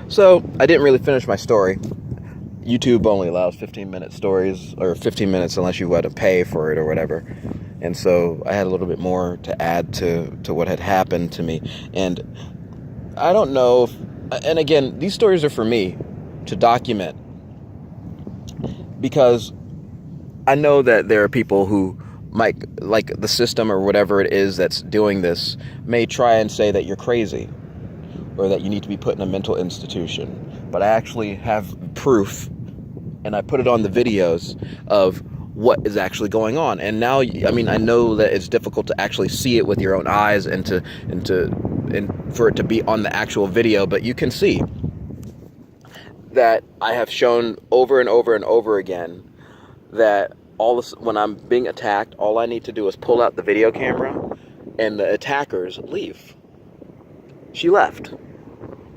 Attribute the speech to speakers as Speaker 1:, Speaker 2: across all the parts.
Speaker 1: So I didn't really finish my story. YouTube only allows 15-minute stories, or 15 minutes unless you want to pay for it or whatever. And so I had a little bit more to add to what had happened to me. And I don't know if, and again, these stories are for me to document, because I know that there are people who might, like the system or whatever it is that's doing this, may try and say that you're crazy or that you need to be put in a mental institution. But I actually have proof, and I put it on the videos of what is actually going on. And now, I mean, I know that it's difficult to actually see it with your own eyes and for it to be on the actual video, but you can see that I have shown over and over and over again that when I'm being attacked, all I need to do is pull out the video camera and the attackers leave. She left.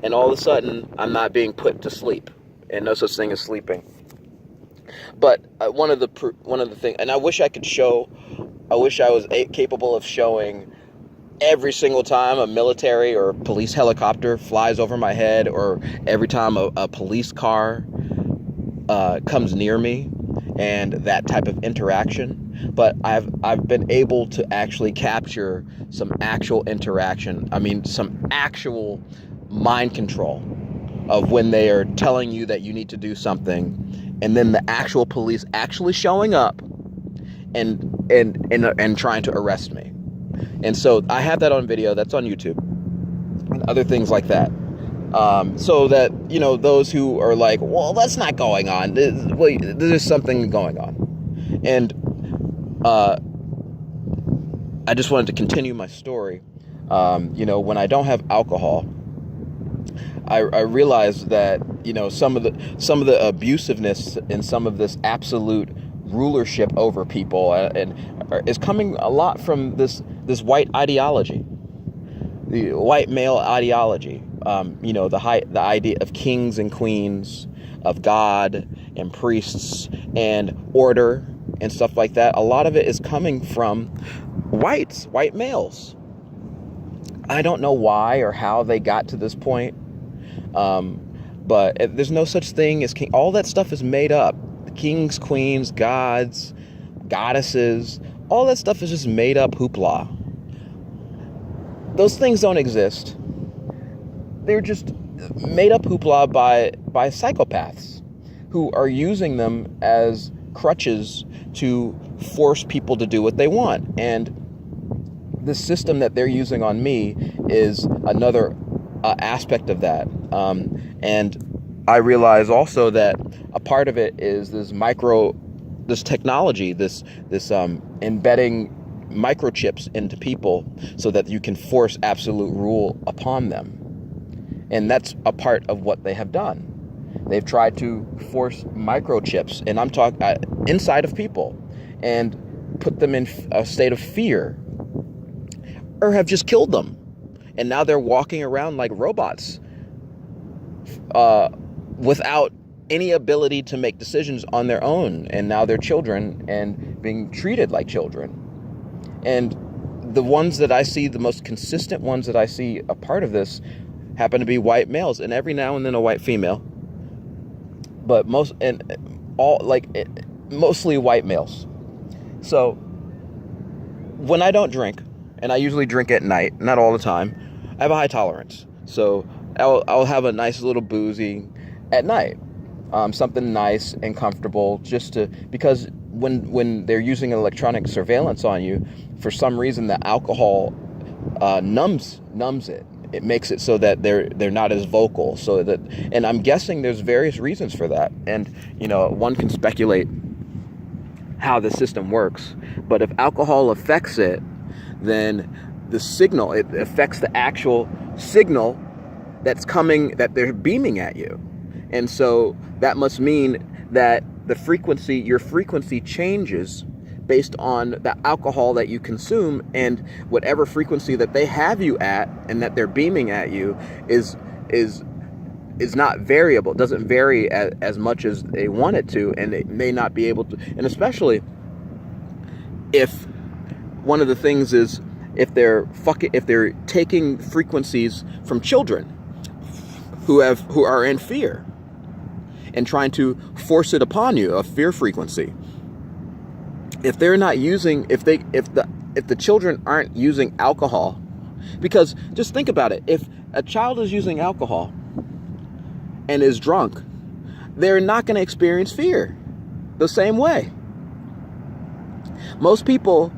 Speaker 1: And all of a sudden, I'm not being put to sleep. And no such thing as sleeping. But one of the things, and I wish I was capable of showing every single time a military or police helicopter flies over my head, or every time a police car comes near me, and that type of interaction. But I've been able to actually capture some actual interaction. I mean, some actual mind control of when they are telling you that you need to do something, and then the actual police actually showing up and trying to arrest me. And so I have that on video. That's on YouTube and other things like that. So that, you know, those who are like, well, that's not going on. There's something going on. And I just wanted to continue my story. You know, when I don't have alcohol, I realize that, you know, some of the abusiveness and some of this absolute rulership over people is coming a lot from this white ideology, the white male ideology. You know, the idea of kings and queens, of God and priests and order and stuff like that. A lot of it is coming from white males. I don't know why or how they got to this point. But there's no such thing as king. All that stuff is made up. Kings, queens, gods, goddesses, all that stuff is just made up hoopla. Those things don't exist. They're just made up hoopla by psychopaths who are using them as crutches to force people to do what they want. And the system that they're using on me is another aspect of that. And I realize also that a part of it is this technology, this embedding microchips into people so that you can force absolute rule upon them. And that's a part of what they have done. They've tried to force microchips, and I'm talking inside of people, and put them in a state of fear, or have just killed them. And now they're walking around like robots, without any ability to make decisions on their own. And now they're children and being treated like children. And the ones that I see, the most consistent ones that I see a part of this, happen to be white males, and every now and then a white female. But mostly white males. So when I don't drink, and I usually drink at night, not all the time, I have a high tolerance. So I'll have a nice little boozy at night, something nice and comfortable, because when they're using electronic surveillance on you, for some reason the alcohol numbs it. It makes it so that they're not as vocal. And I'm guessing there's various reasons for that. And, you know, one can speculate how the system works. But if alcohol affects it, then it affects the actual signal that's coming, that they're beaming at you. And so that must mean that your frequency changes based on the alcohol that you consume, and whatever frequency that they have you at and that they're beaming at you is not variable. It doesn't vary as much as they want it to, and they may not be able to. And especially if one of the things is if they're taking frequencies from children. who are in fear and trying to force it upon you, a fear frequency. If they're not using, if the children aren't using alcohol, because just think about it, if a child is using alcohol and is drunk, they're not going to experience fear the same way. Most people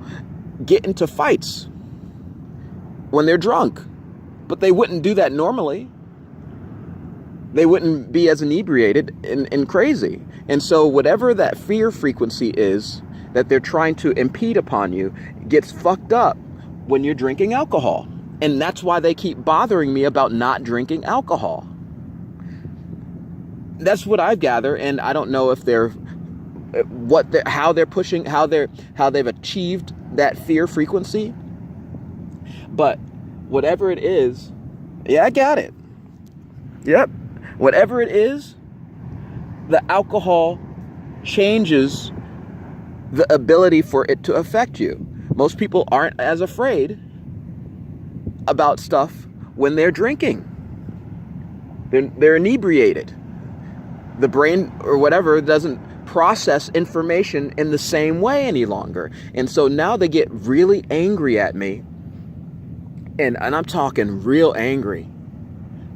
Speaker 1: get into fights when they're drunk, but they wouldn't do that normally. They wouldn't be as inebriated and crazy. And so whatever that fear frequency is that they're trying to impede upon you gets fucked up when you're drinking alcohol. And that's why they keep bothering me about not drinking alcohol. That's what I gather, and I don't know if how they've achieved that fear frequency. But whatever it is, yeah, I got it. Yep. Whatever it is, the alcohol changes the ability for it to affect you. Most people aren't as afraid about stuff when they're drinking. They're inebriated. The brain or whatever doesn't process information in the same way any longer. And so now they get really angry at me. And I'm talking real angry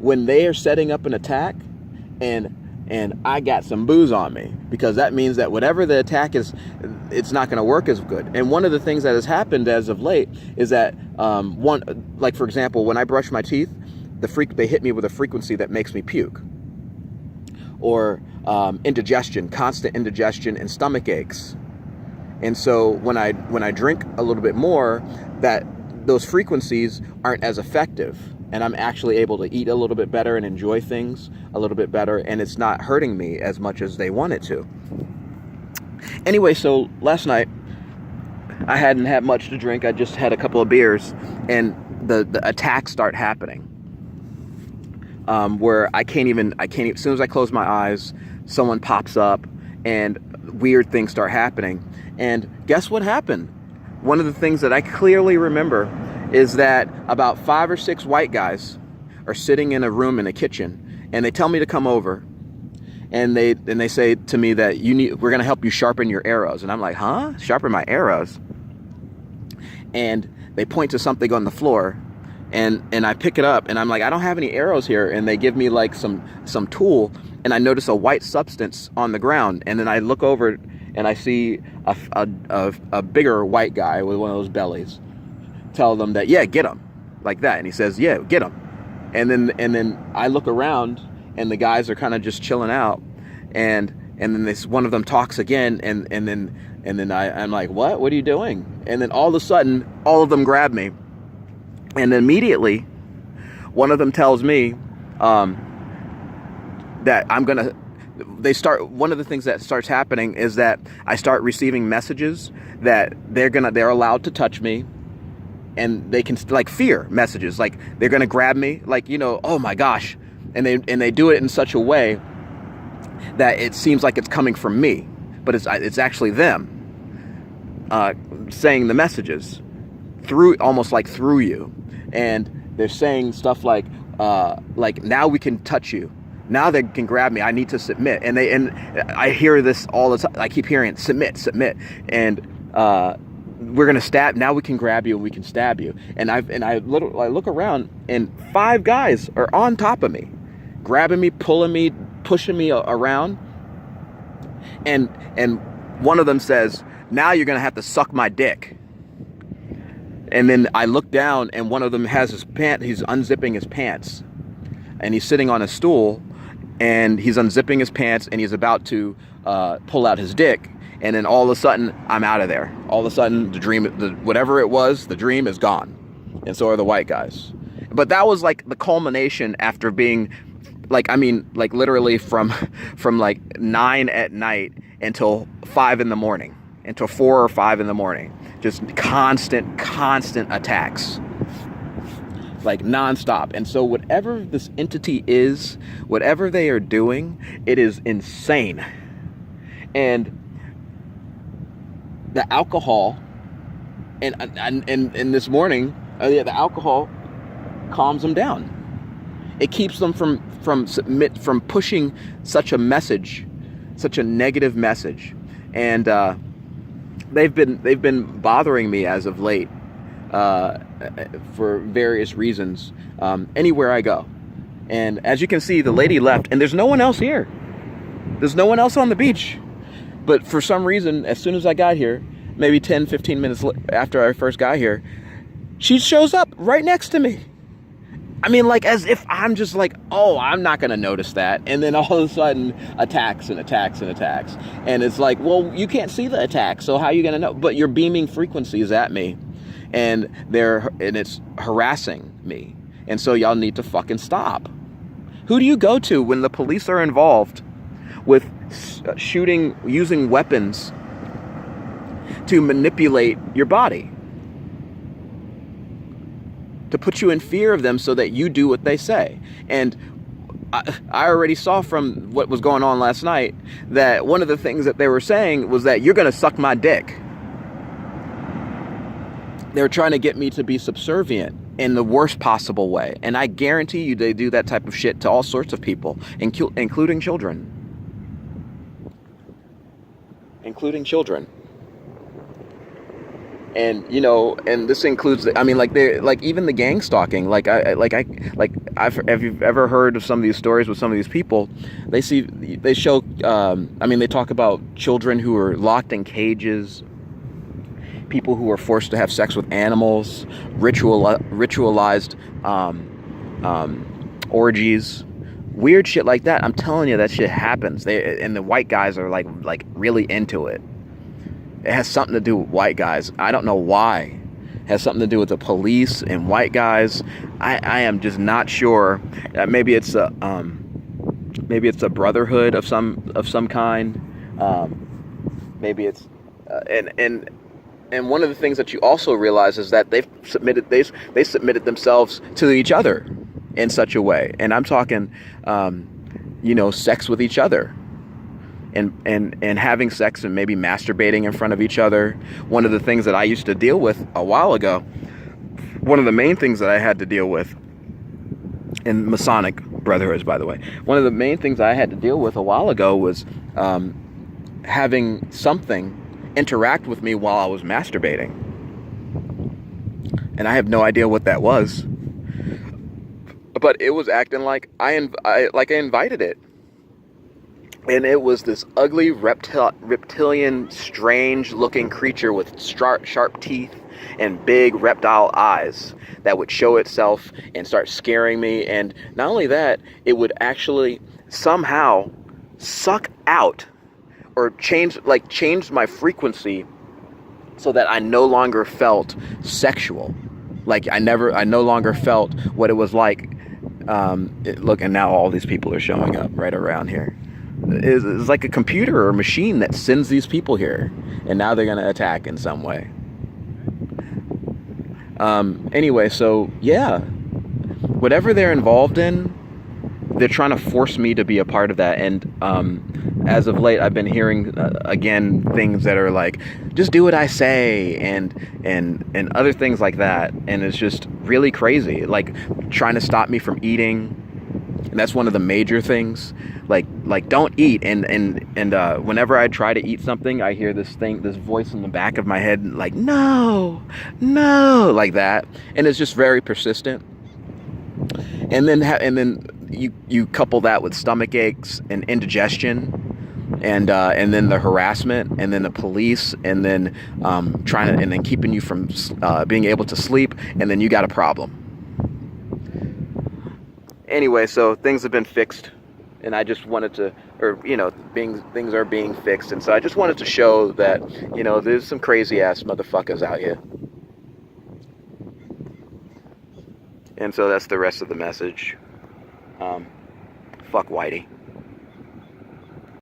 Speaker 1: when they are setting up an attack and I got some booze on me, because that means that whatever the attack is, it's not going to work as good. And one of the things that has happened as of late is that for example, when I brush my teeth, they hit me with a frequency that makes me puke, or indigestion, constant indigestion and stomach aches. And so when I drink a little bit more, that those frequencies aren't as effective, and I'm actually able to eat a little bit better and enjoy things a little bit better, and it's not hurting me as much as they want it to. Anyway, so last night I hadn't had much to drink. I just had a couple of beers, and the attacks start happening. Where I can't even, as soon as I close my eyes, someone pops up and weird things start happening. And guess what happened? One of the things that I clearly remember is that about 5 or 6 white guys are sitting in a room in a kitchen, and they tell me to come over, and they say to me that we're going to help you sharpen your arrows. And I'm like, huh? Sharpen my arrows? And they point to something on the floor, and I pick it up, and I'm like, I don't have any arrows here. And they give me like some tool, and I notice a white substance on the ground, and then I look over and I see a bigger white guy with one of those bellies. Tell them that, yeah, get him, like that. And he says, yeah, get him. And then I look around, and the guys are kind of just chilling out, and then one of them talks again, and then I'm like, what are you doing? And then all of a sudden, all of them grab me, and immediately one of them tells me that one of the things that starts happening is that I start receiving messages that they're allowed to touch me, and they can, like, fear messages, like they're gonna grab me, like, oh my gosh, and they do it in such a way that it seems like it's coming from me, but it's actually them saying the messages almost like through you, and they're saying stuff like now we can touch you. Now they can grab me. I need to submit. And I hear this all the time. I keep hearing submit. And we're going to stab. Now we can grab you and we can stab you. And I look around, and 5 guys are on top of me, grabbing me, pulling me, pushing me around. And one of them says, now you're going to have to suck my dick. And then I look down, and one of them has he's unzipping his pants, and he's sitting on a stool, and he's unzipping his pants, and he's about to pull out his dick. And then all of a sudden, I'm out of there. All of a sudden, whatever it was, the dream is gone. And so are the white guys. But that was like the culmination after being literally from like 9 at night until 5 in the morning, until 4 or 5 in the morning. Just constant attacks. Like nonstop. And so whatever this entity is, whatever they are doing, it is insane. And the alcohol, and this morning, the alcohol calms them down. It keeps them from pushing such a message, such a negative message. And they've been bothering me as of late, for various reasons, anywhere I go. And as you can see, the lady left, and there's no one else here. There's no one else on the beach. But for some reason, as soon as I got here, maybe 10, 15 minutes after I first got here, she shows up right next to me. I mean, like, as if I'm just like, oh, I'm not going to notice that. And then all of a sudden, attacks and attacks and attacks. And it's like, well, you can't see the attack, so how are you going to know? But you're beaming frequencies at me, and it's harassing me. And so y'all need to fucking stop. Who do you go to when the police are involved with using weapons to manipulate your body, to put you in fear of them so that you do what they say? And I already saw from what was going on last night that one of the things that they were saying was that you're going to suck my dick. They were trying to get me to be subservient in the worst possible way. And I guarantee you they do that type of shit to all sorts of people, including children. Including children. And, you know, and this includes, I mean, like, even the gang stalking. Have you ever heard of some of these stories with some of these people? They show, they talk about children who are locked in cages, people who are forced to have sex with animals, ritualized orgies, weird shit like that. I'm telling you, that shit happens. And the white guys are like really into it. It has something to do with white guys. I don't know why. It has something to do with the police and white guys. I am just not sure. Maybe it's a brotherhood of some kind. Maybe it's and one of the things that you also realize is that they submitted themselves to each other in such a way. And I'm talking, sex with each other. And having sex and maybe masturbating in front of each other. One of the things that I used to deal with a while ago, one of the main things that I had to deal with in Masonic brotherhoods, by the way, one of the main things I had to deal with a while ago was having something interact with me while I was masturbating. And I have no idea what that was. But it was acting like I invited it. And it was this ugly reptilian, strange-looking creature with sharp teeth and big reptile eyes that would show itself and start scaring me. And not only that, it would actually somehow suck out or change my frequency so that I no longer felt sexual. Like I no longer felt what it was like. Look, and now all these people are showing up right around here. It's like a computer or a machine that sends these people here, and now they're going to attack in some way. Anyway, so yeah, whatever they're involved in, they're trying to force me to be a part of that. And as of late, I've been hearing again things that are like, just do what I say, and other things like that. And it's just really crazy, like trying to stop me from eating. And that's one of the major things. Like don't eat. And whenever I try to eat something, I hear this voice in the back of my head, like, no, like that. And it's just very persistent. And then you couple that with stomach aches and indigestion, and then the harassment, and then the police, and then and then keeping you from being able to sleep, and then you got a problem. Anyway, so things have been fixed, and I just wanted to, things are being fixed, and so I just wanted to show that, there's some crazy ass motherfuckers out here. And so that's the rest of the message. Fuck Whitey.